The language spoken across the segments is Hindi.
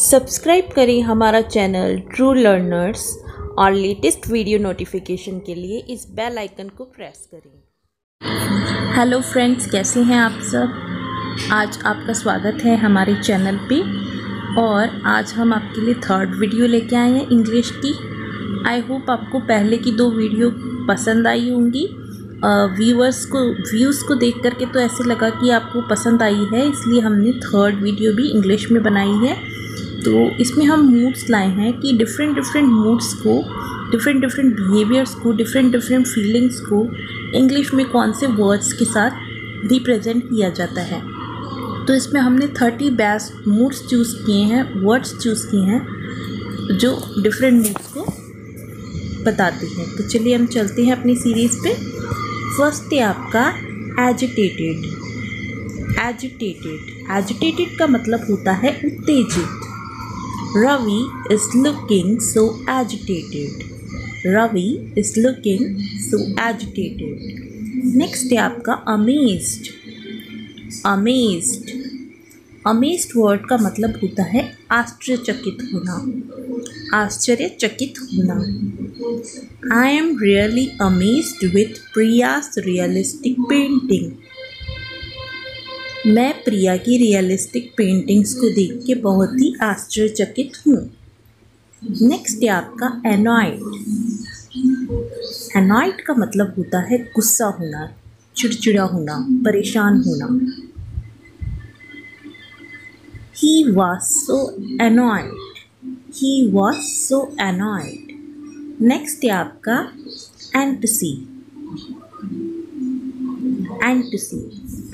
सब्सक्राइब करें हमारा चैनल ट्रू लर्नर्स और लेटेस्ट वीडियो नोटिफिकेशन के लिए इस बेल आइकन को प्रेस करें। हेलो फ्रेंड्स, कैसे हैं आप सब। आज आपका स्वागत है हमारे चैनल पे और आज हम आपके लिए थर्ड वीडियो लेके आए हैं इंग्लिश की। आई होप आपको पहले की दो वीडियो पसंद आई होंगी। व्यूज़ को देख करके तो ऐसे लगा कि आपको पसंद आई है, इसलिए हमने थर्ड वीडियो भी इंग्लिश में बनाई है। तो इसमें हम मूड्स लाए हैं कि डिफरेंट मूड्स को, डिफरेंट बिहेवियर्स को, डिफरेंट फीलिंग्स को इंग्लिश में कौन से वर्ड्स के साथ रिप्रेजेंट किया जाता है। तो इसमें हमने 30 बेस्ट मूड्स चूज़ किए हैं, वर्ड्स चूज़ किए हैं जो डिफरेंट मूड्स को बताते हैं। तो चलिए हम चलते हैं अपनी सीरीज़ पे। फर्स्ट है आपका एजिटेटेड। एजिटेटेड का मतलब होता है उत्तेजित। Ravi is looking so agitated. Ravi is looking so agitated. Next है आपका amazed. Amazed word का मतलब होता है आश्चर्यचकित होना। I am really amazed with Priya's realistic painting. मैं प्रिया की रियलिस्टिक पेंटिंग्स को देख के बहुत ही आश्चर्यचकित हूँ। नेक्स्ट है आपका एनॉयड। एनॉयड का मतलब होता है गुस्सा होना, चिड़चिड़ा होना, परेशान होना। He was so annoyed. Next है आपका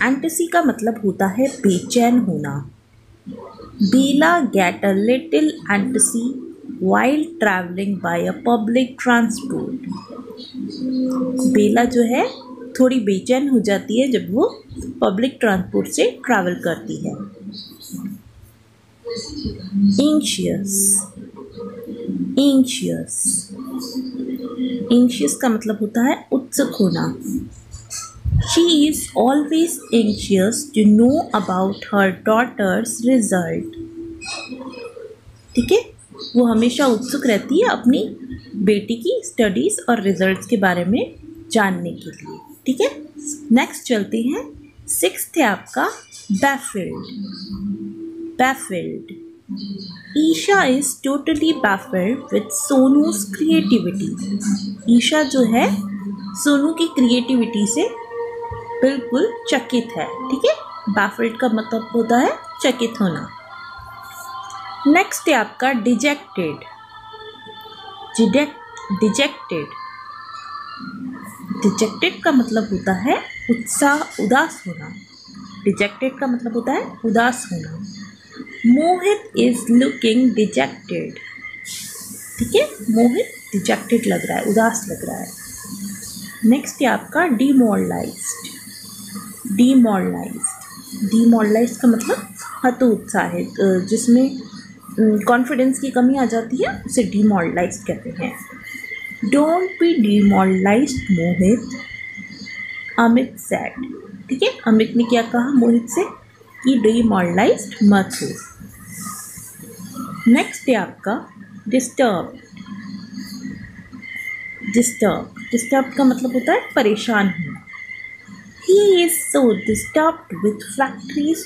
एंटसी का मतलब होता है बेचैन होना। Bella get a little antsy while travelling by a public transport. Bella जो है थोड़ी बेचैन हो जाती है जब वो पब्लिक ट्रांसपोर्ट से ट्रैवल करती है। एंशियस का मतलब होता है उत्सुक होना। She is always anxious to know about her daughter's result. ठीक है, वो हमेशा उत्सुक रहती है अपनी बेटी की स्टडीज़ और रिजल्ट्स के बारे में जानने के लिए। ठीक है, नेक्स्ट चलते हैं। सिक्स्थ है आपका baffled. Isha is totally baffled with Sonu's creativity. Isha जो है सोनू की क्रिएटिविटी से बिल्कुल चकित है। ठीक है, बैफल्ड का मतलब होता है चकित होना। नेक्स्ट है आपका डिजेक्टेड का मतलब होता है उदास होना। डिजेक्टेड का मतलब होता है उदास होना। मोहित इज लुकिंग डिजेक्टेड। ठीक है, मोहित डिजेक्टेड लग रहा है, उदास लग रहा है। नेक्स्ट है आपका डिमोरलाइज्ड का मतलब हतोत्साहित, जिसमें कॉन्फिडेंस की कमी आ जाती है, उसे डिमोरलाइज्ड कहते हैं। Don't be demoralised Mohit, Amit said. ठीक है, अमित ने क्या कहा मोहित से कि डिमोरलाइज्ड मत हो। नेक्स्ट है आपका डिस्टर्ब का मतलब होता है परेशान होना। He is so disturbed with factory's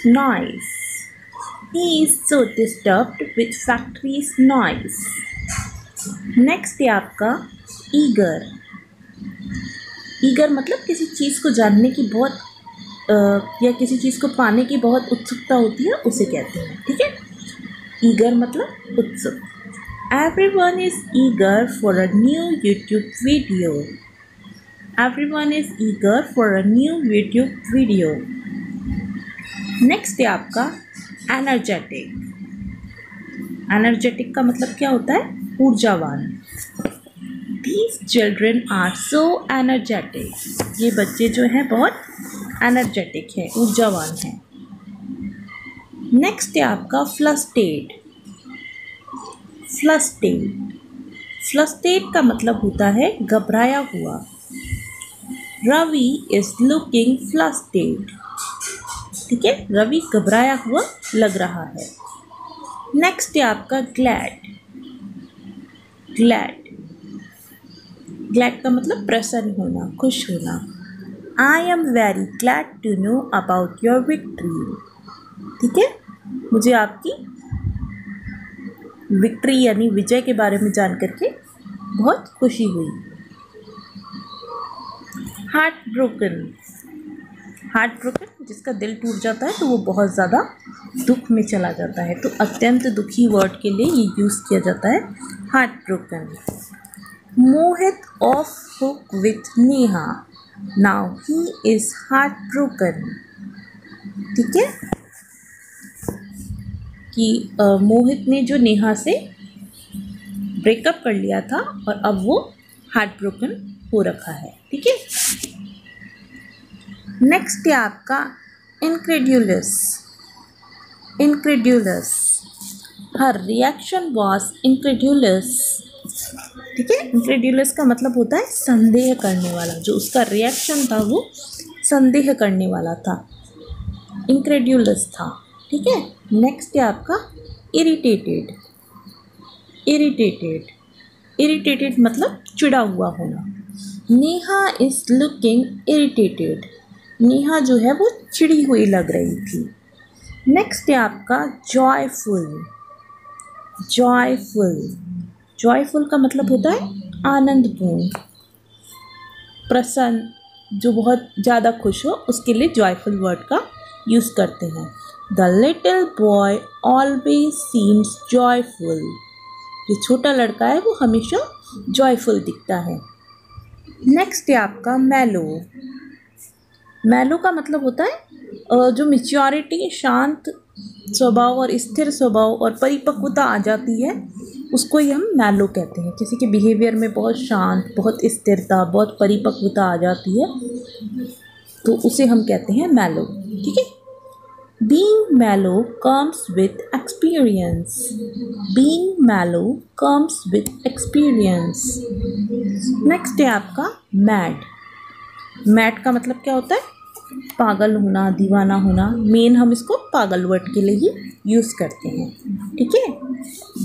noise. Next है आपका ईगर मतलब किसी चीज़ को जानने की बहुत या किसी चीज़ को पाने की बहुत उत्सुकता होती है, उसे कहते हैं। ठीक है, ईगर मतलब उत्सुक। Everyone is eager for a new YouTube video. Next है आपका एनर्जेटिक का मतलब क्या होता है ऊर्जावान। These children are so energetic. ये बच्चे जो हैं बहुत एनर्जेटिक हैं, ऊर्जावान हैं। नेक्स्ट है आपका फ्लस्टेड का मतलब होता है घबराया हुआ। Ravi is looking flustered. ठीक है, रवि घबराया हुआ लग रहा है। नेक्स्ट है आपका ग्लैड। ग्लैड, ग्लैड का मतलब प्रसन्न होना, खुश होना। I am very glad to know about your victory. ठीक है, मुझे आपकी विक्ट्री यानी विजय के बारे में जान करके बहुत खुशी हुई। हार्ट ब्रोकन, हार्ट ब्रोकन जिसका दिल टूट जाता है तो वो बहुत ज़्यादा दुख में चला जाता है, तो अत्यंत दुखी वर्ड के लिए ये यूज़ किया जाता है, heart broken. Mohit of hook with Neha, now he is heart broken. ठीक है, कि मोहित ने जो नेहा से ब्रेकअप कर लिया था और अब वो हार्ट ब्रोकन हो रखा है। ठीक है, नेक्स्ट है आपका इनक्रेड्यूलस। इनक्रेड्यूलस, हर रिएक्शन वॉज इनक्रेड्यूलस। ठीक है, इनक्रेड्यूलस का मतलब होता है संदेह करने वाला, जो उसका रिएक्शन था वो संदेह करने वाला था, इनक्रेड्यूलस था। ठीक है, नेक्स्ट है आपका इरिटेटेड। इरिटेटेड, इरिटेटेड मतलब चिढ़ा हुआ होना। Neha is looking irritated, Neha जो है वो चिड़ी हुई लग रही थी। नेक्स्ट है आपका जॉयफुल। जॉयफुल, जॉयफुल का मतलब होता है आनंदपूर्ण, प्रसन्न, जो बहुत ज़्यादा खुश हो उसके लिए जॉयफुल वर्ड का यूज़ करते हैं। The little boy always seems joyful, जो छोटा लड़का है वो हमेशा जॉयफुल दिखता है। नेक्स्ट है आपका मेलो। मेलो का मतलब होता है जो मैच्योरिटी, शांत स्वभाव और स्थिर स्वभाव और परिपक्वता आ जाती है उसको ही हम मेलो कहते हैं। किसी के बिहेवियर में बहुत शांत, बहुत स्थिरता, बहुत परिपक्वता आ जाती है तो उसे हम कहते हैं मेलो। ठीक है, Being mellow comes with experience. Being mellow comes with experience. Next है आपका mad. Mad का मतलब क्या होता है? पागल होना, दीवाना होना। मेन हम इसको पागल वर्ड के लिए ही यूज़ करते हैं। ठीक है,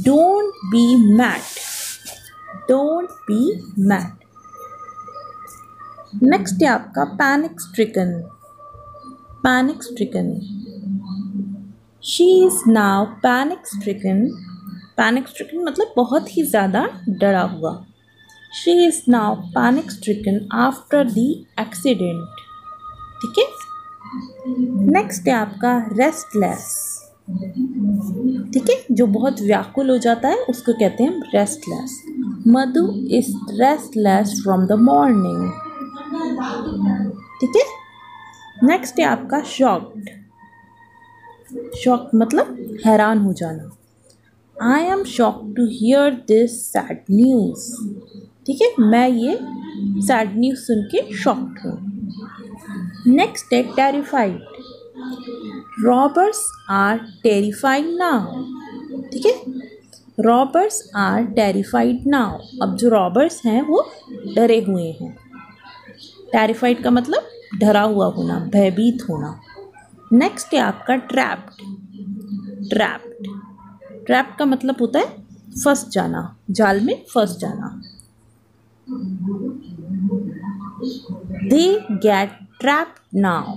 Don't be mad. Don't be mad. Next है आपका panic stricken. Panic stricken. She is now panic stricken. Panic stricken मतलब बहुत ही ज़्यादा डरा हुआ। She is now panic stricken after the accident. ठीक है, नेक्स्ट है आपका restless. ठीक है, जो बहुत व्याकुल हो जाता है उसको कहते हैं restless. Madhu is restless from the morning. ठीक है, नेक्स्ट है आपका shocked. शॉक मतलब हैरान हो जाना। I am shock to hear this sad news. ठीक है, मैं ये सैड न्यूज़ सुन के शॉक्ड हूँ। नेक्स्ट है terrified. Robbers are terrified now. ठीक है, रॉबर्स आर टेरिफाइड नाउ, अब जो रॉबर्स हैं वो डरे हुए हैं। टेरिफाइड का मतलब डरा हुआ होना, भयभीत होना। नेक्स्ट है आपका ट्रैप्ड। ट्रैप्ड, ट्रैप का मतलब होता है फंस जाना, जाल में फंस जाना। They get trapped now.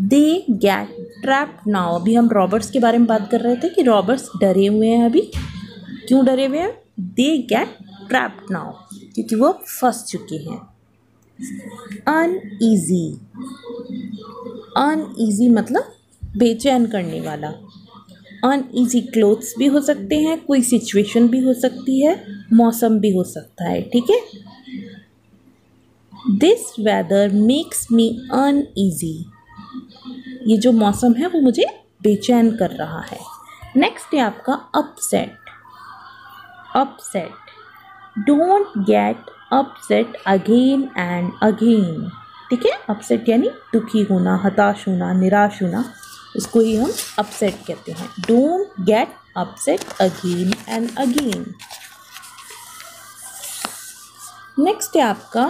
They get trapped now, अभी हम रॉबर्ट्स के बारे में बात कर रहे थे कि रॉबर्ट्स डरे हुए हैं। अभी क्यों डरे हुए हैं? दे गेट ट्रैप्ड नाउ, क्योंकि वो फंस चुके हैं। अनईजी, अनईजी मतलब बेचैन करने वाला। अनईजी क्लोथ्स भी हो सकते हैं, कोई सिचुएशन भी हो सकती है, मौसम भी हो सकता है। ठीक है, this weather makes me uneasy, ये जो मौसम है वो मुझे बेचैन कर रहा है। नेक्स्ट है आपका upset. Upset, don't get upset again and again. ठीक है, अपसेट यानी दुखी होना, हताश होना, निराश होना, उसको ही हम अपसेट कहते हैं। Don't get upset again and again. Next है आपका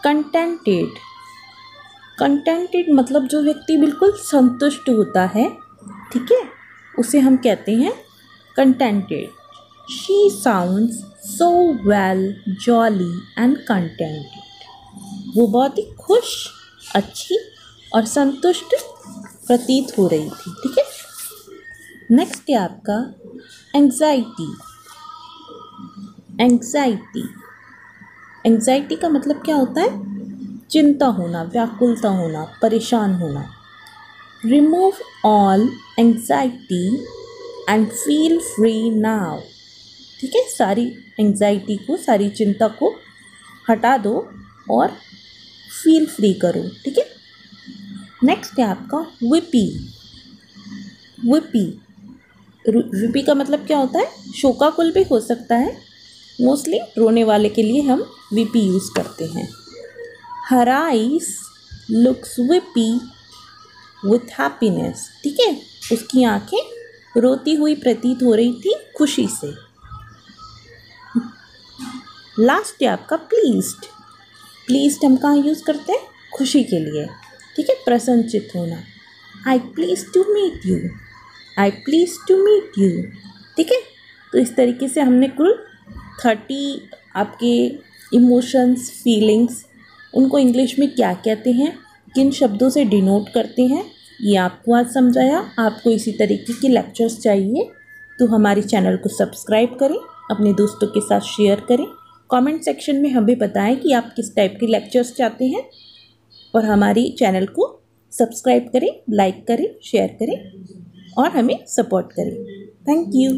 कंटेंटेड। कंटेंटेड मतलब जो व्यक्ति बिल्कुल संतुष्ट होता है। ठीक है, उसे हम कहते हैं contented. She sounds so well, jolly and contented. वो बहुत ही खुश, अच्छी और संतुष्ट प्रतीत हो रही थी। ठीक है। नेक्स्ट है आपका एंग्जाइटी। एंग्जाइटी, एंग्जाइटी का मतलब क्या होता है? चिंता होना, व्याकुलता होना, परेशान होना। Remove all anxiety and feel free now. ठीक है, सारी एंग्जाइटी को, सारी चिंता को हटा दो और फील फ्री करो। ठीक है। नेक्स्ट है आपका विपी। विपी, विपी का मतलब क्या होता है? शोकाकुल भी हो सकता है, मोस्टली रोने वाले के लिए हम विपी यूज़ करते हैं। Her eyes looks VP with happiness. ठीक है, उसकी आंखें रोती हुई प्रतीत हो रही थी खुशी से। लास्ट है आपका प्लीज्ड। प्लीज्ड हम कहाँ यूज़ करते हैं? खुशी के लिए। ठीक है, प्रसन्नचित होना। I please to meet you, I please to meet you. ठीक है, तो इस तरीके से हमने कुल 30 आपके इमोशंस, फीलिंग्स, उनको इंग्लिश में क्या कहते हैं, किन शब्दों से डिनोट करते हैं, ये आपको आज समझाया। आपको इसी तरीके के लेक्चर्स चाहिए तो हमारे चैनल को सब्सक्राइब करें, अपने दोस्तों के साथ शेयर करें, कमेंट सेक्शन में हमें बताएं कि आप किस टाइप के लेक्चर्स चाहते हैं, और हमारी चैनल को सब्सक्राइब करें, लाइक करें, शेयर करें और हमें सपोर्ट करें। Thank you.